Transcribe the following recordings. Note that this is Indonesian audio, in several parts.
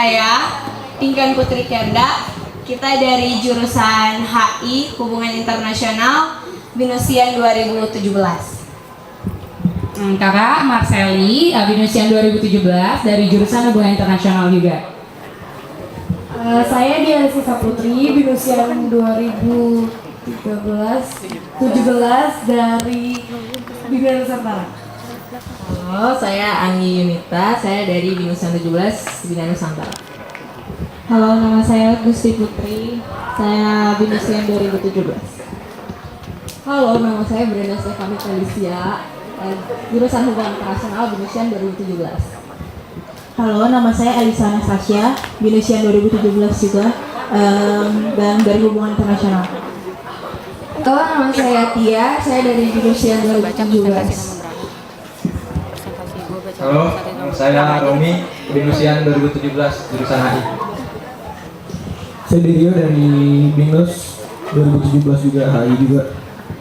saya Tingkan Putri Kerda. Kita dari jurusan HI Hubungan Internasional Binusian 2017. Kakak Marceli, Binusian 2017 dari jurusan Hubungan Internasional juga. Saya Dian Sisa Putri, Binusian 2017 dari Bina Nusantara. Halo, saya Anggi Yunita, saya dari Binusian 17 Bina Nusantara. Halo, nama saya Gusti Putri, saya Binusian 2017. Halo, nama saya Brenda Stefani Felicia, jurusan Hubungan Internasional Binusian 2017. Halo, nama saya Elisa Anastasia, Binusian 2017 juga, dan dari Hubungan Internasional. Halo, nama saya Tia, saya dari Binusian 2017. Halo, nama saya Romi, Binusian 2017, jurusan HI. Saya Dirio dari Binus 2017 juga, HI juga.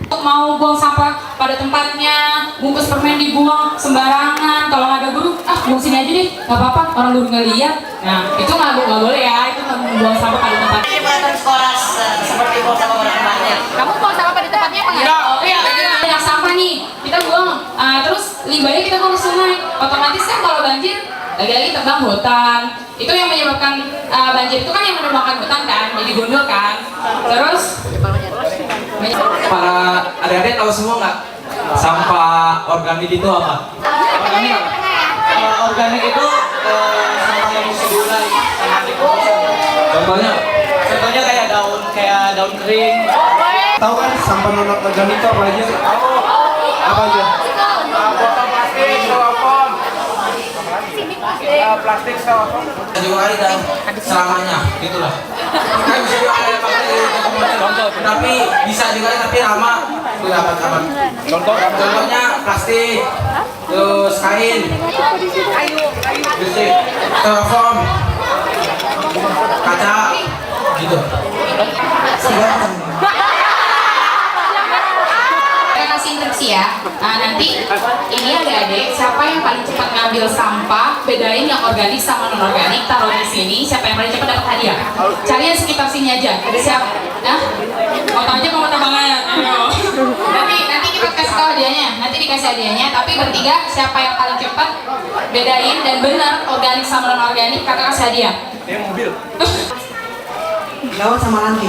Mau buang sampah pada tempatnya, bungkus permen dibuang sembarangan. Kalau nggak ada guru, buang sini aja deh, nggak apa-apa, orang guru nggak lihat. Nah, itu nggak boleh ya, itu buang sampah pada tempatnya. Peraturan sekolah seperti buang sampah pada tempatnya. Kamu buang sampah pada tempatnya apa nggak? Iya, banyak sampah nih, kita buang. Terus limbahnya kita buang ke sungai. Otomatis kan kalau banjir, lagi-lagi tentang hutan. Itu yang menyebabkan banjir itu kan yang menyebabkan hutan kan, jadi gundul kan. Terus Para adik-adik tahu semua nggak sampah organik itu apa? Organik apa? Organik itu sampah yang bisa diurai. Contohnya? Contohnya kayak daun kering. Tahu kan sampah non organik itu apa aja? Apa aja? Botol plastik, styrofoam. Plastik, styrofoam. Diurai dan selamanya, gitulah. Kan bisa diurai tapi bisa juga tapi lama berabad-abad. Contohnya plastik, terus kain, besi, styrofoam, kaca, gitu. kita kasih instruksi ya. Nanti ini adik-adik, siapa yang paling cepat ngambil sampah, bedain yang organik sama non organik, taruh di sini. Siapa yang paling cepat dapat hadiah? Cari yang sekitar sini aja. Siapa? Nah, mau tahu aja mau banget. Ayo. Nanti kita kasih tahu hadiahnya. Nanti dikasih hadiahnya. Tapi bertiga, siapa yang paling cepat bedain dan benar organik sama non organik, kakak kasih hadiah. Ini mobil. Lewat sama lantai.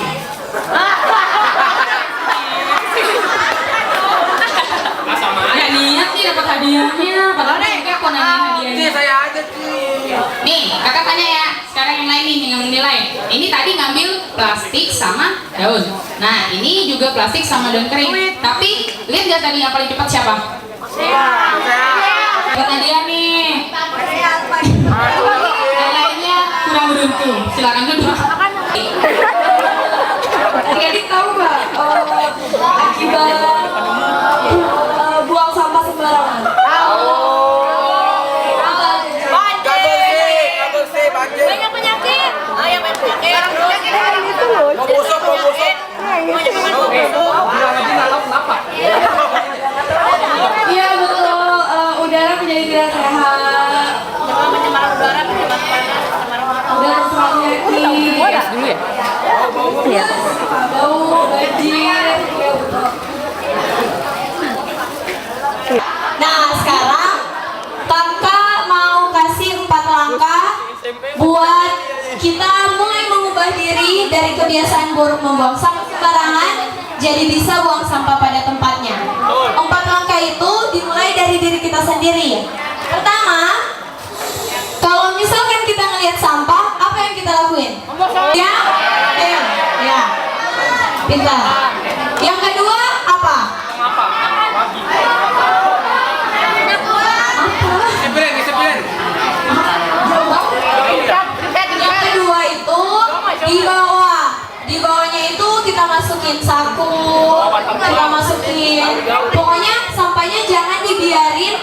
Nggak niat nih dapat hadiahnya. Padahal kakak aku nanya hadiahnya. Ini saya aja sih. Nih, kakak tanya ya. Sekarang yang lain nih yang menilai. Ini tadi ngambil plastik sama daun. Nah, ini juga plastik sama daun kering. Tapi lihat nggak tadi yang paling cepat siapa? Dapat hadiah nih. Yang lainnya kurang beruntung. Silakan duduk. Adik-adik tahu nggak akibat buang sampah sembarangan? Banyak penyakit. Yang penyakit. Mau busuk. Iya betul, udara menjadi tidak sehat. Pencemaran udara, Dan penyakit Dulu ya. bau, banjir, ya betul. Nah, sekarang kakak mau kasih 4 langkah buat kita mulai mengubah diri dari kebiasaan buruk membuang sampah sembarangan jadi bisa buang sampah pada tempatnya. 4 langkah itu dimulai dari diri kita sendiri. Pertama, kalau misalkan kita ngelihat sampah, apa yang kita lakuin? Ya, ya, pintar. Yang kedua apa? Yang kedua itu di bawahnya itu kita masukin saku, kita masukin, pokoknya sampahnya jangan dibiarin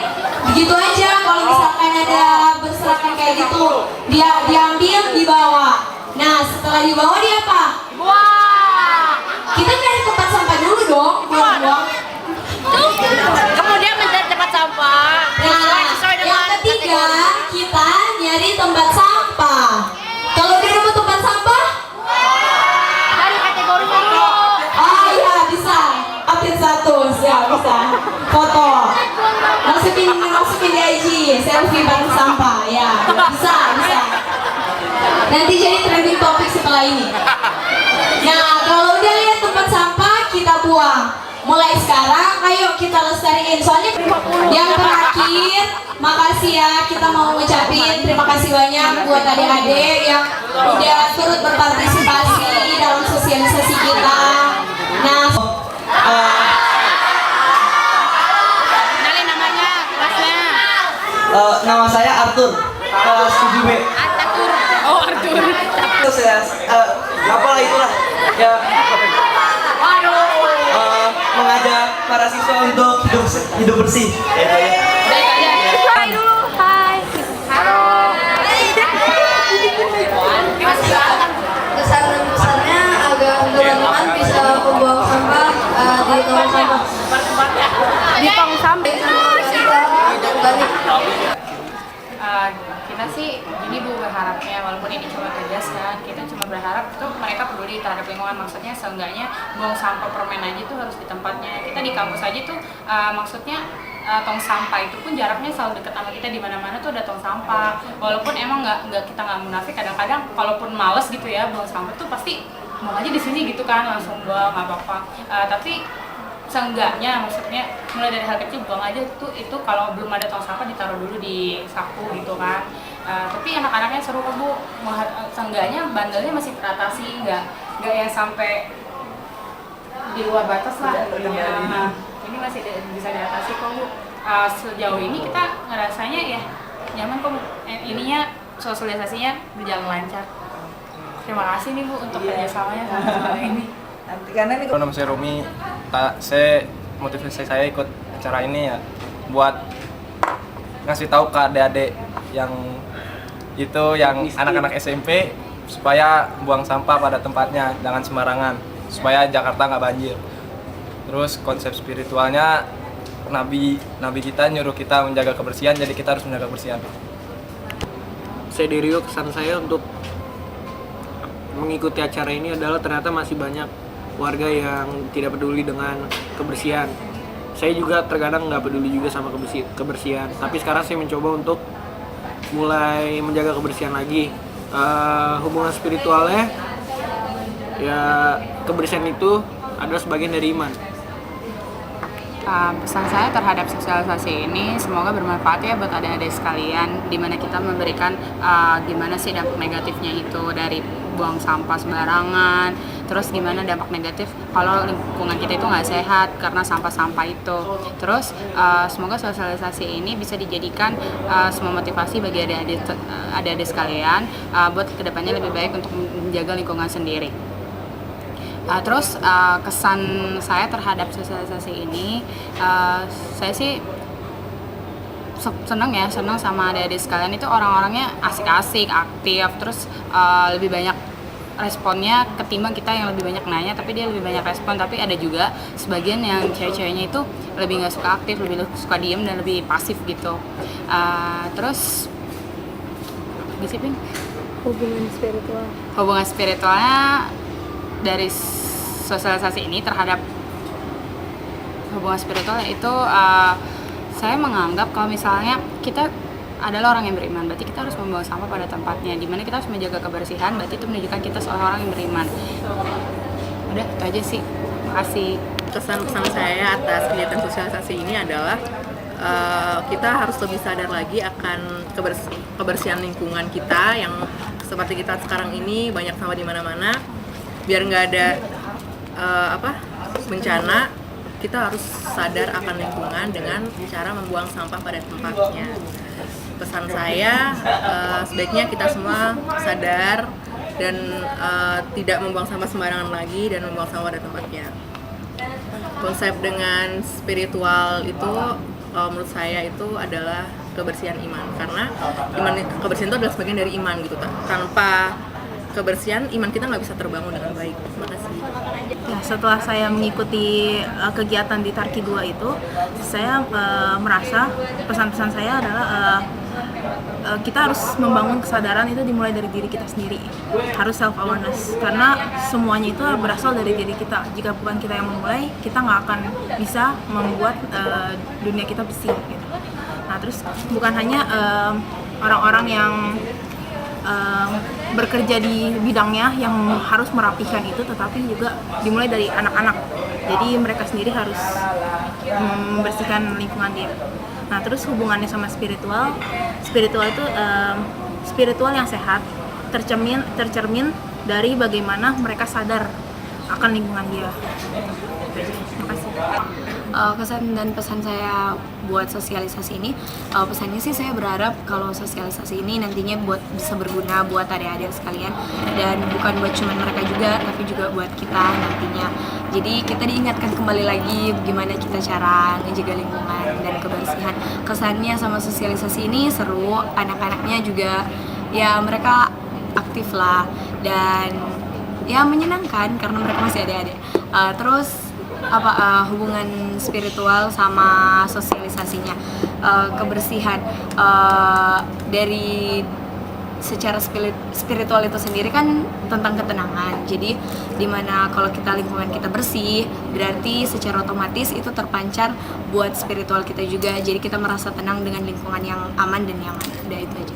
begitu aja. Kalau misalkan ada berserakan kayak gitu, dia diambil di bawah. Nah, setelah di bawah dia apa? Kita cari tempat sampah dulu dong, buang-buang. kemudian mencari tempat sampah. Nah, yang ketiga kita nyari tempat sampah. Nanti jadi trending topik setelah ini. Nah, kalau udah lihat tempat sampah, kita buang. Mulai sekarang, ayo kita lestariin. Soalnya yang terakhir, makasih ya, kita mau ngucapin terima kasih banyak buat adik-adik yang udah turut berpartisipasi dalam sosialisasi kita. Nah, Kenalin namanya, kelasnya. Nama saya Arthur, kelas 7B. Arthur. Oh, Arthur. Terus ya, apalah itulah ya, mengajak para siswa untuk hidup bersih. Hai dulu. Hai. Halo. Kesan besarnya agar teman-teman bisa membuang sampah di tong sampah. Di tong sampah. Balik. Kita sih ini Bu berharapnya, walaupun ini cuma tugas kan, kita cuma berharap tuh mereka peduli terhadap lingkungan. Maksudnya seenggaknya buang sampah permen aja tuh harus di tempatnya. Kita di kampus aja tuh maksudnya tong sampah itu pun jaraknya selalu dekat sama kita, di mana-mana tuh ada tong sampah. Walaupun emang kita nggak munafik, kadang-kadang kalaupun males gitu ya buang sampah tuh pasti buang aja di sini gitu kan, langsung buang nggak apa-apa. Tapi seenggaknya maksudnya mulai dari hal kecil buang aja tuh, itu kalau belum ada tong sampah ditaruh dulu di saku gitu kan. Tapi anak-anaknya seru kok Bu, seenggaknya bandelnya masih teratasi, nggak yang sampai di luar batas lah. Nah, ini masih bisa diatasi kok Bu. Sejauh ini kita ngerasanya ya nyaman kok Bu. Ininya sosialisasinya berjalan lancar. Terima kasih nih Bu untuk kerjasamanya sama ini. Nama saya Romi, motivasi saya ikut acara ini ya buat ngasih tahu ke adik-adik yang anak-anak SMP supaya buang sampah pada tempatnya, jangan sembarangan, supaya Jakarta nggak banjir. Terus konsep spiritualnya Nabi kita nyuruh kita menjaga kebersihan, jadi kita harus menjaga kebersihan. Saya Derio, kesan saya untuk mengikuti acara ini adalah ternyata masih banyak warga yang tidak peduli dengan kebersihan. Saya juga terkadang nggak peduli juga sama kebersihan, tapi sekarang saya mencoba untuk mulai menjaga kebersihan lagi. Hubungan spiritualnya ya, kebersihan itu adalah sebagian dari iman. Pesan saya terhadap sosialisasi ini semoga bermanfaat ya buat adik-adik sekalian, dimana kita memberikan gimana sih dampak negatifnya itu dari buang sampah sembarangan, terus gimana dampak negatif kalau lingkungan kita itu nggak sehat karena sampah-sampah itu. Terus semoga sosialisasi ini bisa dijadikan semua motivasi bagi adik-adik sekalian buat kedepannya lebih baik untuk menjaga lingkungan sendiri. Terus kesan saya terhadap sosialisasi ini, saya sih seneng sama adik-adik sekalian itu orang-orangnya asik-asik, aktif, terus lebih banyak responnya ketimbang kita yang lebih banyak nanya tapi dia lebih banyak respon. Tapi ada juga sebagian yang cewek-ceweknya itu lebih nggak suka aktif, lebih suka diem dan lebih pasif gitu. Terus gisipin hubungan spiritualnya dari sosialisasi ini terhadap hubungan spiritual itu saya menganggap kalau misalnya kita adalah orang yang beriman, berarti kita harus membuang sampah pada tempatnya, dimana kita harus menjaga kebersihan, berarti itu menunjukkan kita seorang orang yang beriman. Udah, itu aja sih. Makasih. Kesan-kesan saya atas kegiatan sosialisasi ini adalah kita harus lebih sadar lagi akan kebersihan lingkungan kita yang seperti kita sekarang ini banyak sampah di mana-mana. Biar nggak ada bencana, kita harus sadar akan lingkungan dengan cara membuang sampah pada tempatnya. Pesan saya, sebaiknya kita semua sadar dan tidak membuang sampah sembarangan lagi dan membuang sampah pada tempatnya. Konsep dengan spiritual itu menurut saya itu adalah kebersihan iman, karena kebersihan itu adalah sebagian dari iman gitu. Tanpa kebersihan, iman kita nggak bisa terbangun dengan baik. Terima kasih. Ya, setelah saya mengikuti kegiatan di Tarki 2 itu, saya merasa pesan-pesan saya adalah kita harus membangun kesadaran itu dimulai dari diri kita sendiri. Harus self awareness, karena semuanya itu berasal dari diri kita. Jika bukan kita yang memulai, kita nggak akan bisa membuat dunia kita bersih gitu. Nah, terus bukan hanya orang-orang yang bekerja di bidangnya yang harus merapikan itu, tetapi juga dimulai dari anak-anak. Jadi mereka sendiri harus membersihkan lingkungan dia. Nah, terus hubungannya sama spiritual itu spiritual yang sehat tercermin dari bagaimana mereka sadar akan lingkungan dia. Terima kasih. Kesan dan pesan saya buat sosialisasi ini, pesannya sih saya berharap kalau sosialisasi ini nantinya bisa berguna buat adik-adik sekalian, dan bukan buat cuma mereka juga, tapi juga buat kita nantinya. Jadi kita diingatkan kembali lagi bagaimana kita cara menjaga lingkungan dan kebersihan. Kesannya sama sosialisasi ini seru, anak-anaknya juga ya mereka aktif lah, dan ya menyenangkan karena mereka masih adik-adik. Terus hubungan spiritual sama sosialisasinya, kebersihan dari secara spiritual itu sendiri kan tentang ketenangan. Jadi dimana kalau kita lingkungan kita bersih, berarti secara otomatis itu terpancar buat spiritual kita juga. Jadi kita merasa tenang dengan lingkungan yang aman dan nyaman. Udah itu aja.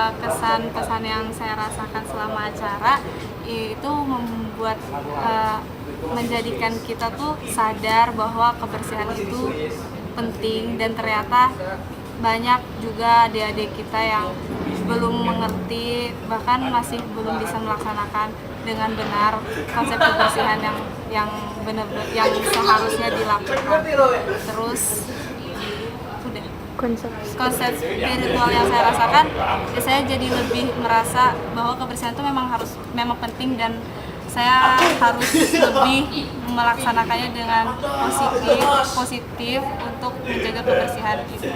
Kesan-pesan yang saya rasakan selama acara itu membuat menjadikan kita tuh sadar bahwa kebersihan itu penting, dan ternyata banyak juga adik-adik kita yang belum mengerti, bahkan masih belum bisa melaksanakan dengan benar konsep kebersihan yang benar-benar yang seharusnya dilakukan. Terus udah konsep spiritual yang saya rasakan, saya jadi lebih merasa bahwa kebersihan itu memang penting, dan saya harus lebih melaksanakannya dengan positif untuk menjaga kebersihan itu.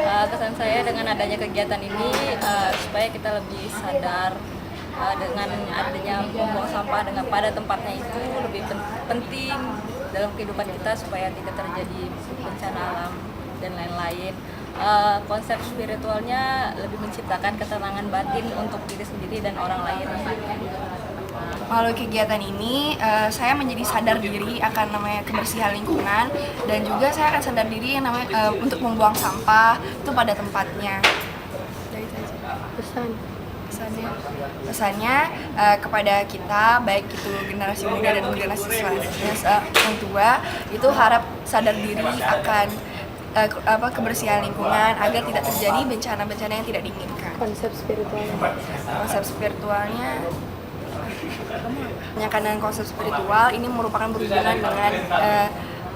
Kesan saya dengan adanya kegiatan ini supaya kita lebih sadar dengan adanya membuang sampah dengan pada tempatnya itu lebih penting dalam kehidupan kita supaya tidak terjadi bencana alam dan lain-lain. Konsep spiritualnya lebih menciptakan ketenangan batin untuk diri sendiri dan orang lain. Melalui kegiatan ini, saya menjadi sadar diri akan namanya kebersihan lingkungan, dan juga saya akan sadar diri yang namanya untuk membuang sampah itu pada tempatnya. Dari itu aja. Pesannya kepada kita, baik itu generasi muda dan generasi selanjutnya yang tua, itu harap sadar diri akan kebersihan lingkungan agar tidak terjadi bencana-bencana yang tidak diinginkan. Konsep spiritualnya dengan konsep spiritual ini merupakan berhubungan dengan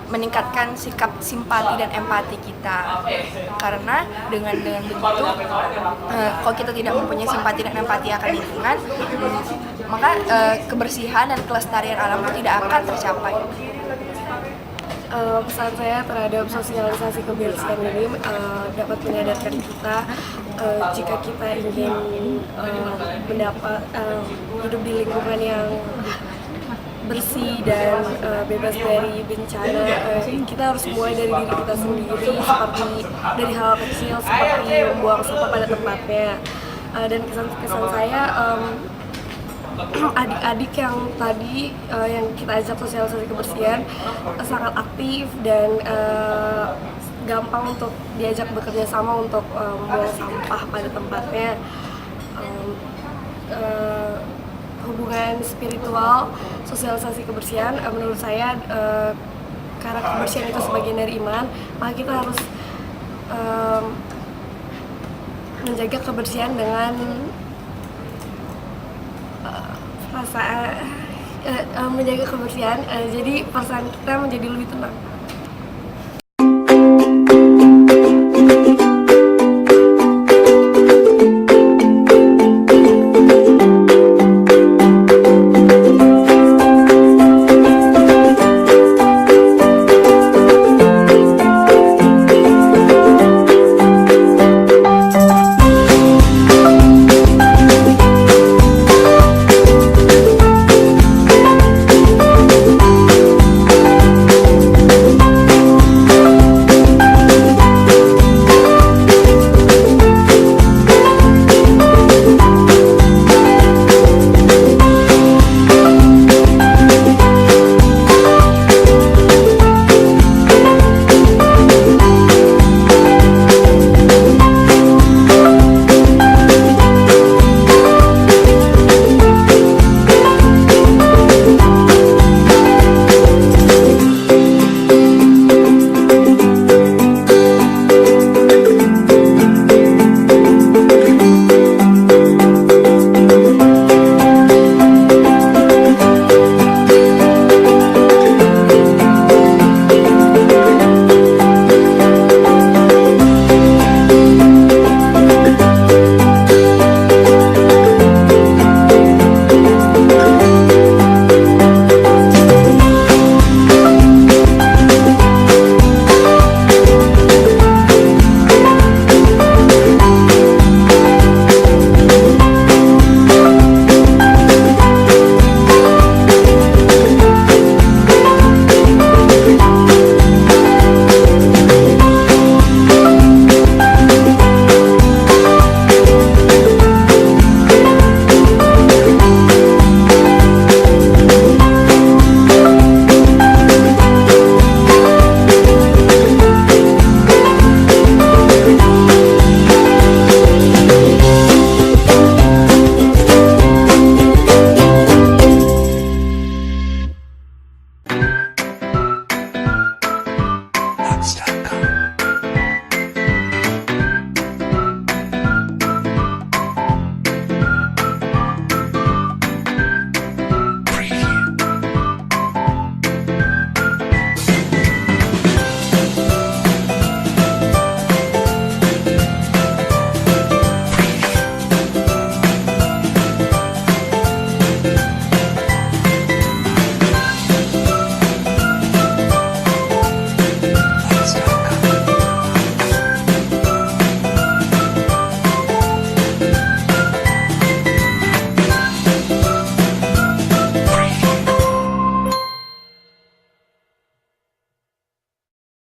meningkatkan sikap simpati dan empati kita, karena dengan begitu kalau kita tidak mempunyai simpati dan empati akan lingkungan, maka kebersihan dan kelestarian alam itu tidak akan tercapai. Pesan saya terhadap sosialisasi kebersihan ini dapat menyadarkan kita jika kita ingin hidup di lingkungan yang bersih dan bebas dari bencana, kita harus mulai dari diri kita sendiri, seperti dari hal kecil seperti membuang sampah pada tempatnya. Dan kesan saya, adik-adik yang tadi yang kita ajak sosialisasi kebersihan sangat aktif dan gampang untuk diajak bekerja sama untuk membuang sampah pada tempatnya. Hubungan spiritual, sosialisasi kebersihan, menurut saya karena kebersihan itu sebagian dari iman, maka kita harus menjaga kebersihan dengan menjaga kebersihan, jadi perasaan kita menjadi lebih tenang.